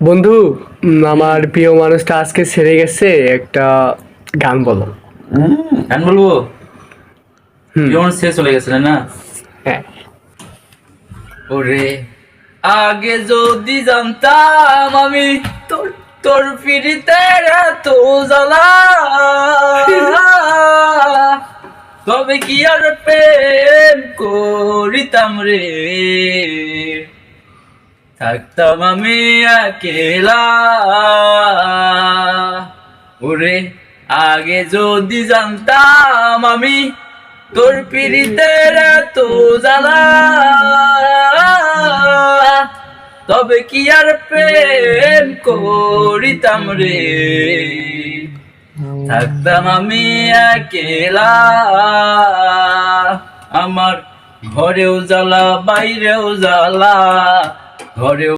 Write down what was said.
বন্ধু, আমার প্রিয় মানুষটা আজকে ছেড়ে গেছে, একটা গান বলো। গান বলবো? হুম। জীবন শেষ চলে গেছে না? হ্যাঁ। ওরে আগে যদি জানতাম আমি তোর তোর পিড়িতে এত জ্বালা, তবে কি আর প্রেম করিতাম রে, থাকতাম আমি একেলা। ওরে আগে যদি জানতাম আমি তোর পিড়িতের এত জ্বালা, তবে কি আর প্রেম করিতাম রে, থাকতাম আমি একেলা। আমার ঘরেও জ্বালা বাইরেও জ্বালা, ঘরেও